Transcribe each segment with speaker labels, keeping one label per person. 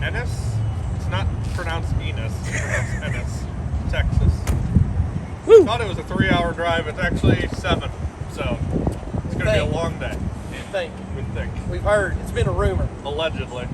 Speaker 1: Ennis? It's not pronounced Enos. It's pronounced Ennis, Texas.
Speaker 2: Woo!
Speaker 1: I thought it was a 3-hour drive. It's actually 7. So it's going to be a long day.
Speaker 2: We
Speaker 1: think.
Speaker 2: We've heard. It's been a rumor.
Speaker 1: Allegedly.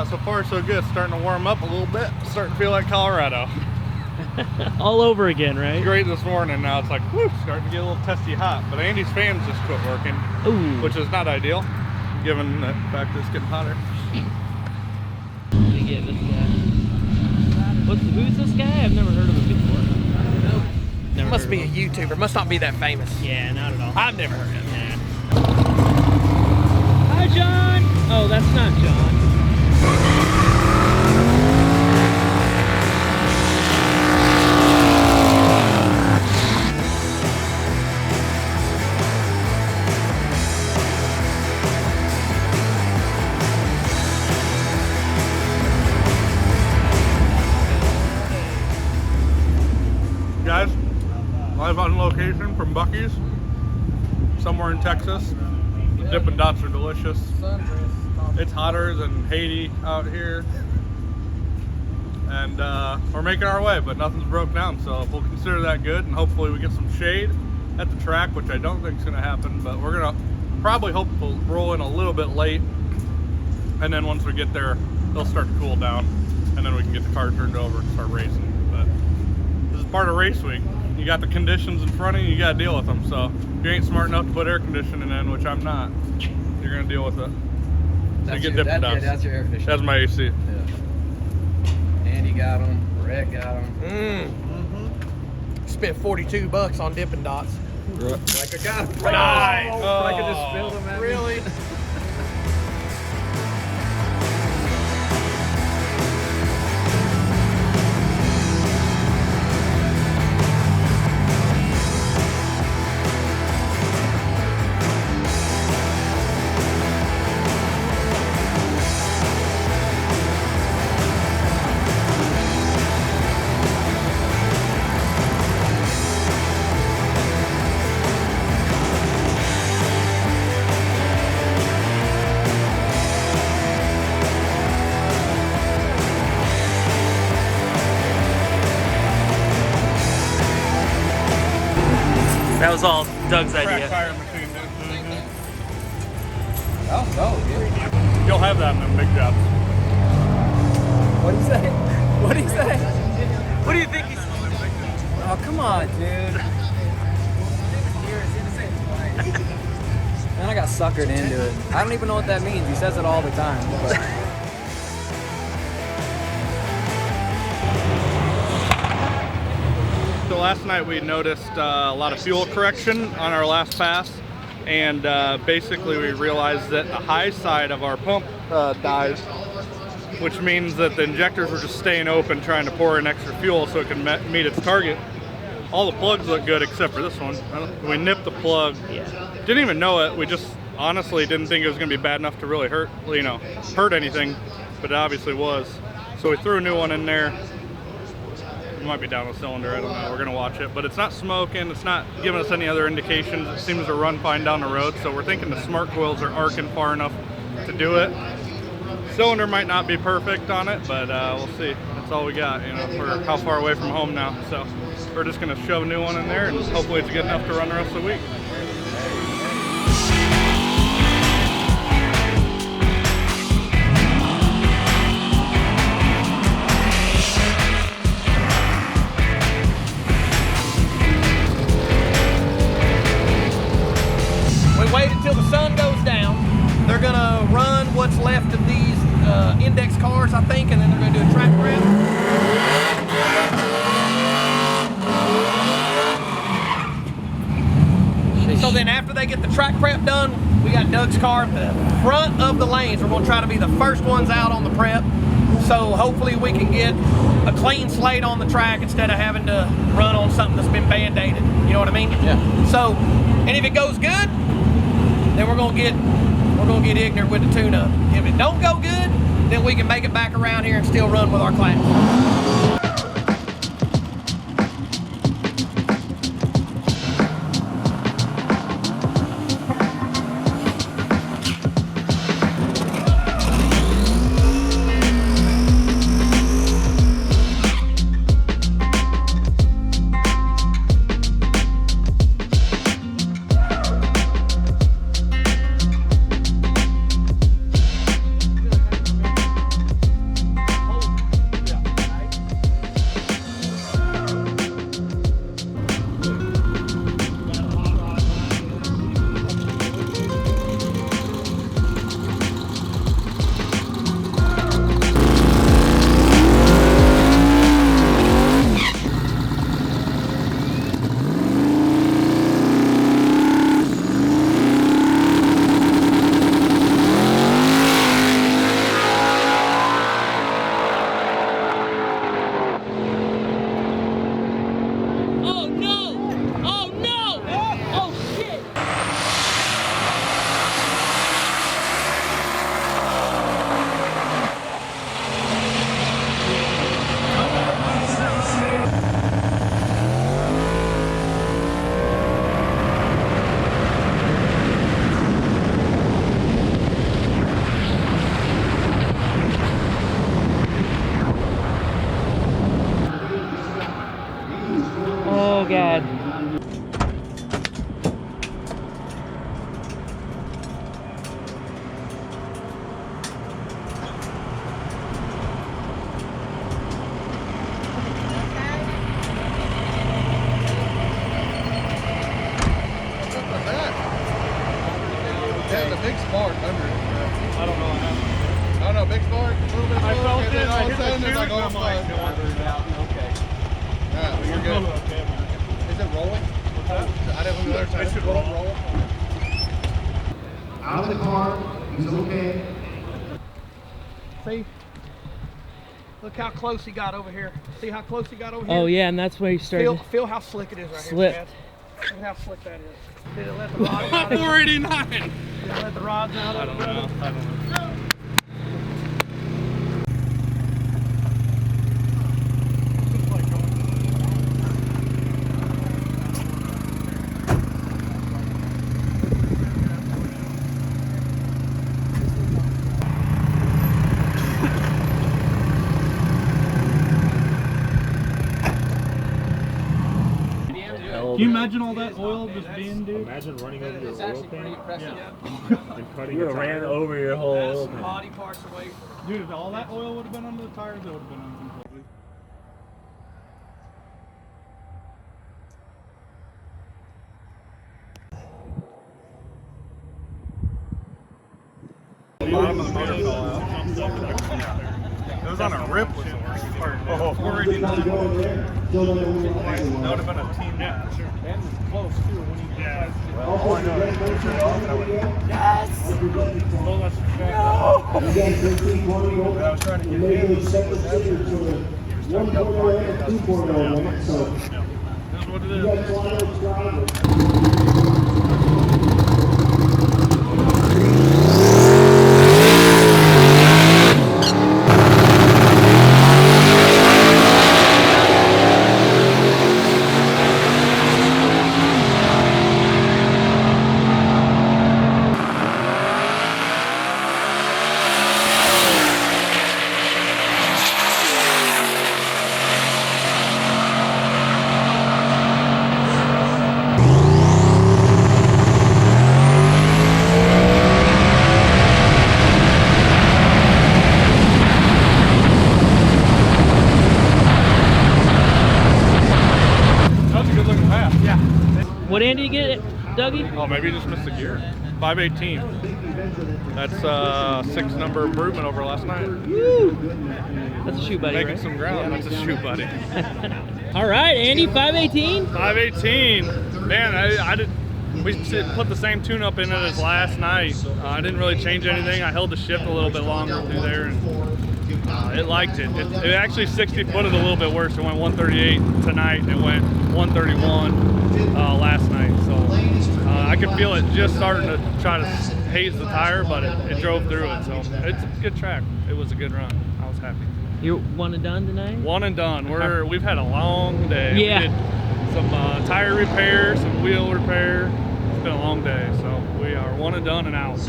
Speaker 1: So far so good. Starting to warm up a little bit. Starting to feel like Colorado.
Speaker 3: All over again, right?
Speaker 1: Great this morning. Now it's like, whoo, starting to get a little testy hot. But Andy's fans just quit working.
Speaker 3: Ooh.
Speaker 1: Which is not ideal, given the fact that it's getting hotter.
Speaker 3: Let me get this guy. Who's this guy? I've never heard of him before.
Speaker 2: I don't know.
Speaker 3: Never
Speaker 2: Must
Speaker 3: heard
Speaker 2: be a
Speaker 3: of him.
Speaker 2: YouTuber. Must not be that famous.
Speaker 3: Yeah, not at all.
Speaker 2: I've never heard of him.
Speaker 3: Nah. Hi, John. Oh, that's not John.
Speaker 1: Guys, live on location from Buc-ee's, somewhere in Texas. The Dippin' Dots are delicious. It's hotter than Haiti out here. And we're making our way, but nothing's broke down, so we'll consider that good, and hopefully we get some shade at the track, which I don't think is going to happen, but we're going to probably hope to roll in a little bit late, and then once we get there, they'll start to cool down, and then we can get the car turned over and start racing. But this is part of race week. You got the conditions in front of you, you got to deal with them, so if you ain't smart enough to put air conditioning in, which I'm not, you're going to deal with it.
Speaker 4: That's,
Speaker 1: get
Speaker 4: your,
Speaker 1: Dippin'
Speaker 4: that, yeah,
Speaker 1: Dots.
Speaker 4: that's your air conditioner.
Speaker 1: That's my AC.
Speaker 4: Yeah. Andy got them. Brett got them.
Speaker 2: Spent $42 on Dippin' Dots.
Speaker 4: Like I got them.
Speaker 2: Nice.
Speaker 4: I could just spill them at me.
Speaker 2: Really?
Speaker 3: That was all Doug's
Speaker 1: Crack
Speaker 3: idea.
Speaker 1: tire machine.
Speaker 4: Oh, no, dude.
Speaker 1: You'll have that in them big jobs.
Speaker 4: What do you say? What do you say?
Speaker 3: What do you think he's...
Speaker 4: Oh, come on, dude. Man, I got suckered into it. I don't even know what that means. He says it all the time. But...
Speaker 1: So last night we noticed a lot of fuel correction on our last pass, and basically we realized that the high side of our pump dies, which means that the injectors were just staying open trying to pour in extra fuel so it can meet its target. All the plugs look good except for this one. We nipped the plug.
Speaker 3: Yeah.
Speaker 1: Didn't even know it. We just honestly didn't think it was going to be bad enough to really hurt anything, but it obviously was. So we threw a new one in there. It might be down the cylinder, I don't know. We're going to watch it, but it's not smoking. It's not giving us any other indications. It seems to run fine down the road, so we're thinking the smart coils are arcing far enough to do it. Cylinder might not be perfect on it, but we'll see. That's all we got, for how far away from home now. So we're just going to shove a new one in there, and hopefully it's good enough to run the rest of the week.
Speaker 2: We waited till the sun goes down. They're gonna run what's left of these index cars, I think, and then they're going to do a track prep. So then after they get the track prep done, we got Doug's car at the front of the lanes. We're going to try to be the first ones out on the prep. So hopefully we can get a clean slate on the track instead of having to run on something that's been band-aided. You know what I mean?
Speaker 4: Yeah.
Speaker 2: So, and if it goes good, then we're gonna get ignorant with the tune-up. If it don't go good, then we can make it back around here and still run with our class.
Speaker 3: Oh no! Oh no! Oh shit! Oh god.
Speaker 4: Yeah, the big spark under it.
Speaker 1: I don't know what happened.
Speaker 4: I don't know, big spark, a little bit of
Speaker 1: I
Speaker 4: smoke,
Speaker 1: felt
Speaker 4: and
Speaker 1: it,
Speaker 4: then all
Speaker 1: I
Speaker 4: of a
Speaker 1: hit the
Speaker 4: sudden it's
Speaker 1: chute,
Speaker 4: like,
Speaker 1: and
Speaker 4: oh,
Speaker 1: I'm like,
Speaker 4: fuck.
Speaker 1: okay.
Speaker 4: Yeah, you're good. Is it rolling? I didn't know
Speaker 1: It should roll.
Speaker 5: Out of the car, he's okay.
Speaker 2: See? Look how close he got over here. See how close he got over here?
Speaker 3: Oh yeah, and that's where he started.
Speaker 2: Feel how slick it is right
Speaker 3: Slip.
Speaker 2: here, Chad. Look how slick that is. Did it let the rods out?
Speaker 1: 489.
Speaker 2: Did it let the rods out?
Speaker 1: I don't know. Can you imagine all that oil just being, dude?
Speaker 6: Imagine running over your
Speaker 2: It's
Speaker 6: oil
Speaker 2: actually pretty
Speaker 6: pan
Speaker 2: impressive.
Speaker 6: and cutting
Speaker 3: You
Speaker 6: it.
Speaker 3: ran over your whole
Speaker 2: That's
Speaker 3: oil
Speaker 2: some
Speaker 3: pan.
Speaker 2: body parts away from
Speaker 1: Dude, if all that oil would have been under the tires, it would have been uncontrolled. The bottom of the motor fell out. It was on a rip was the worst part. Oh, 489. That would have been a team. Yeah, sure. And close too when he well, all I know is it turned off and I went, yes! Oh, that's no! I was trying to get in. That's what it is.
Speaker 3: What end do you get, Dougie?
Speaker 1: Oh, maybe you just missed the gear. 518. That's 6 number improvement over last night.
Speaker 3: Woo! That's a shoe buddy,
Speaker 1: Making
Speaker 3: right?
Speaker 1: some ground. That's a shoe buddy.
Speaker 3: All right, Andy, 518.
Speaker 1: 518. Man, I did. We put the same tune-up in it as last night. I didn't really change anything. I held the shift a little bit longer through there, and it liked it. It actually 60-footed a little bit worse. It went 138 tonight. It went 131 last night. So I could feel it just starting to try to haze the tire, but it drove through it. So it's a good track. It was a good run. I was happy.
Speaker 3: You're one and done tonight?
Speaker 1: One and done. We've had a long day.
Speaker 3: Yeah.
Speaker 1: We did some tire repair, some wheel repair. It's been a long day, so we are one and done and out.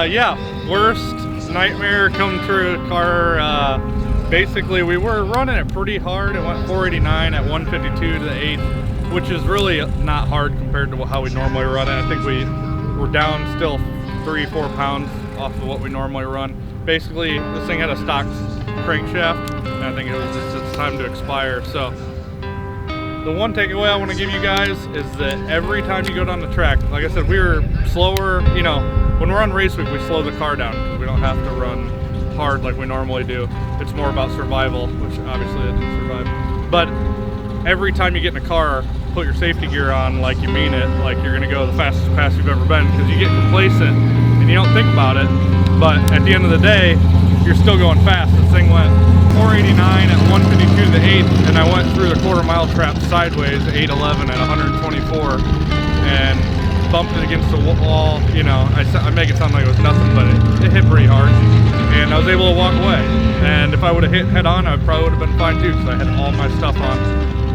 Speaker 1: Yeah, worst nightmare come true car. Basically, we were running it pretty hard. It went 489 at 152 to the 8th, which is really not hard compared to how we normally run it. I think we're down still 3-4 pounds off of what we normally run. Basically, this thing had a stock crankshaft, and I think it was just its time to expire. So the one takeaway I want to give you guys is that every time you go down the track, like I said, we were slower. You know, when we're on race week, we slow the car down because we don't have to run hard like we normally do. It's more about survival, which obviously it didn't survive. But every time you get in a car, put your safety gear on like you mean it, like you're gonna go the fastest pass you've ever been, because you get complacent and you don't think about it. But at the end of the day, you're still going fast. This thing went 489 at 152 to the 8th, and I went through the quarter-mile trap sideways, 811 at 124, and bumped it against the wall. You know, I make it sound like it was nothing, but it hit pretty hard, and I was able to walk away. And if I would have hit head-on, I probably would have been fine too, because I had all my stuff on.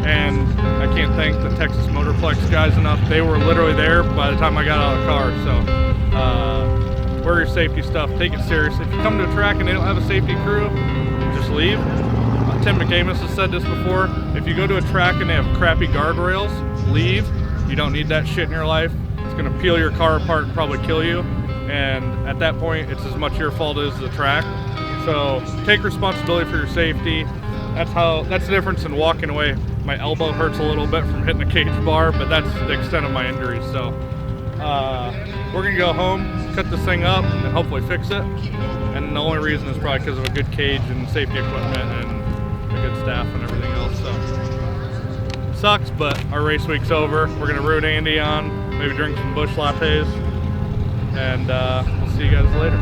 Speaker 1: And I can't thank the Texas Motorplex guys enough. They were literally there by the time I got out of the car. So wear your safety stuff, take it serious. If you come to a track and they don't have a safety crew, just leave. Tim McAmis has said this before. If you go to a track and they have crappy guardrails, leave. You don't need that shit in your life. It's gonna peel your car apart and probably kill you. And at that point, it's as much your fault as the track. So take responsibility for your safety. That's the difference in walking away. My elbow hurts a little bit from hitting the cage bar, but that's the extent of my injuries. So we're gonna go home, cut this thing up, and hopefully fix it. And the only reason is probably because of a good cage and safety equipment and a good staff and everything else. So sucks, but our race week's over. We're gonna root Andy on, maybe drink some Busch lattes, and we'll see you guys later.